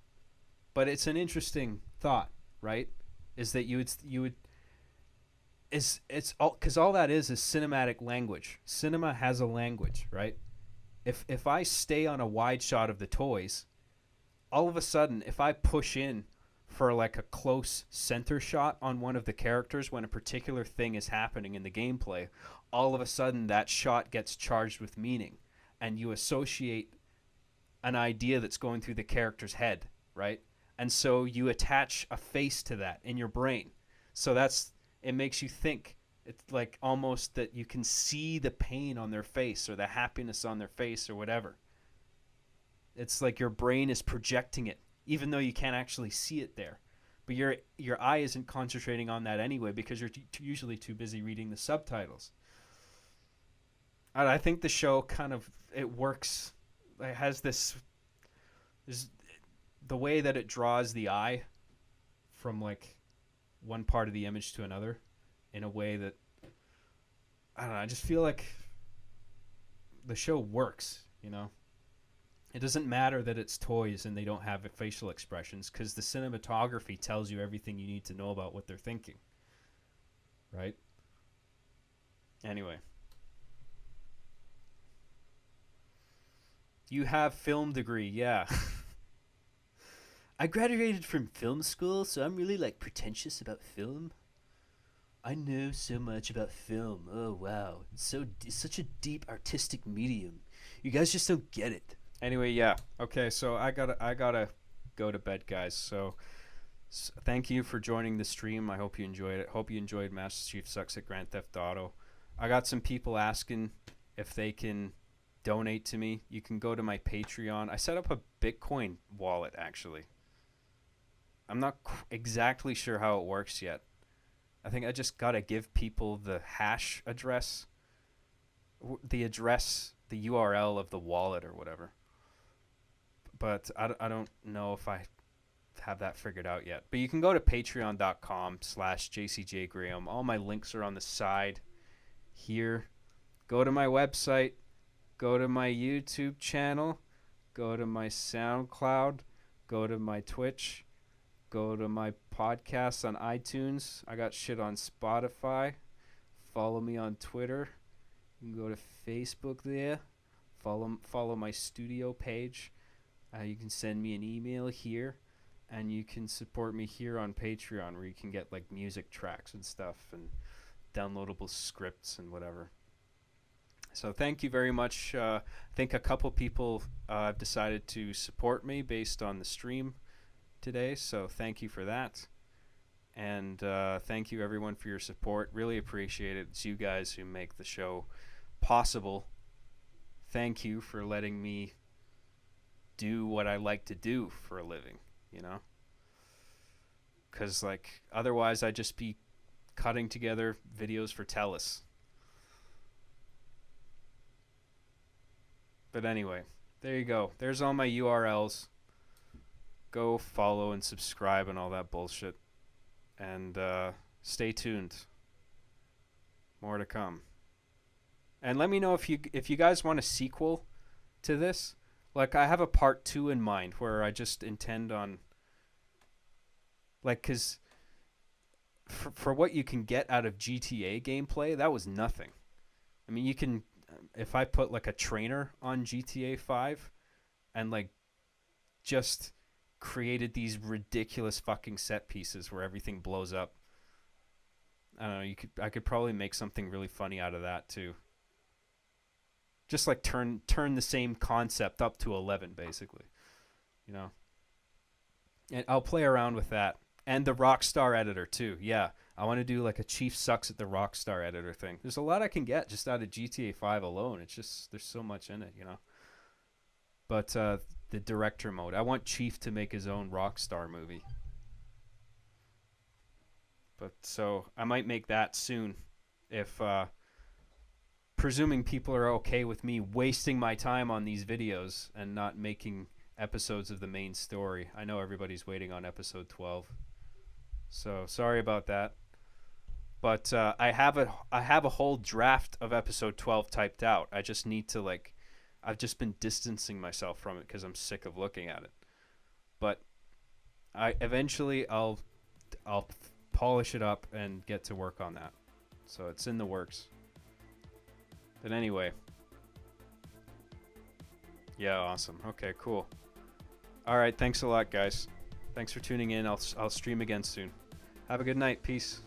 But it's an interesting thought, right? Is that you would it's all, because all that is cinematic language. Cinema has a language, right? If I stay on a wide shot of the toys, all of a sudden, if I push in for like a close center shot on one of the characters when a particular thing is happening in the gameplay, all of a sudden that shot gets charged with meaning, and you associate an idea that's going through the character's head, right? And so you attach a face to that in your brain. So it makes you think. It's like almost that you can see the pain on their face or the happiness on their face or whatever. It's like your brain is projecting it, even though you can't actually see it there. But your eye isn't concentrating on that anyway because you're usually too busy reading the subtitles. And I think the show it works. It has there's the way that it draws the eye from like one part of the image to another in a way that, I don't know, I just feel like the show works, you know. It doesn't matter that it's toys and they don't have facial expressions, because the cinematography tells you everything you need to know about what they're thinking. Right? Anyway. You have film degree, yeah. I graduated from film school, so I'm really like pretentious about film. I know so much about film. Oh wow, it's such a deep artistic medium. You guys just don't get it. Anyway, yeah. Okay, so I gotta go to bed, guys. So thank you for joining the stream. I hope you enjoyed it. Hope you enjoyed Master Chief Sucks at Grand Theft Auto. I got some people asking if they can donate to me. You can go to my Patreon. I set up a Bitcoin wallet, actually. I'm not exactly sure how it works yet. I think I just gotta give people the hash address, the URL of the wallet or whatever. But I don't know if I have that figured out yet. But you can go to patreon.com/jcjgraham. All my links are on the side here. Go to my website. Go to my YouTube channel. Go to my SoundCloud. Go to my Twitch. Go to my podcasts on iTunes. I got shit on Spotify. Follow me on Twitter. You can go to Facebook there. Follow my studio page. You can send me an email here. And you can support me here on Patreon, where you can get like music tracks and stuff and downloadable scripts and whatever. So thank you very much. I think a couple people have decided to support me based on the stream today, so thank you for that. And thank you everyone for your support. Really appreciate it. It's you guys who make the show possible. Thank you for letting me do what I like to do for a living, you know? Because like otherwise I'd just be cutting together videos for Telus. But anyway, there you go. There's all my URLs. Go follow and subscribe and all that bullshit. And stay tuned. More to come. And let me know if you guys want a sequel to this. Like, I have a part 2 in mind where I just intend on... Like, because for what you can get out of GTA gameplay, that was nothing. I mean, you can... If I put, like, a trainer on GTA 5 and, like, just created these ridiculous fucking set pieces where everything blows up, I don't know, I could probably make something really funny out of that, too. Just, like, turn the same concept up to 11, basically. You know? And I'll play around with that. And the Rockstar editor, too. Yeah, I want to do, like, a Chief Sucks at the Rockstar editor thing. There's a lot I can get just out of GTA 5 alone. It's just, there's so much in it, you know? But the director mode. I want Chief to make his own Rockstar movie. But, so, I might make that soon. If, presuming people are okay with me wasting my time on these videos and not making episodes of the main story. I know everybody's waiting on episode 12. So sorry about that. But I have a whole draft of episode 12 typed out. I just need to, like, I've just been distancing myself from it because I'm sick of looking at it. But eventually I'll polish it up and get to work on that. So it's in the works. But anyway. Yeah, awesome. Okay, cool. All right, thanks a lot, guys. Thanks for tuning in. I'll stream again soon. Have a good night. Peace.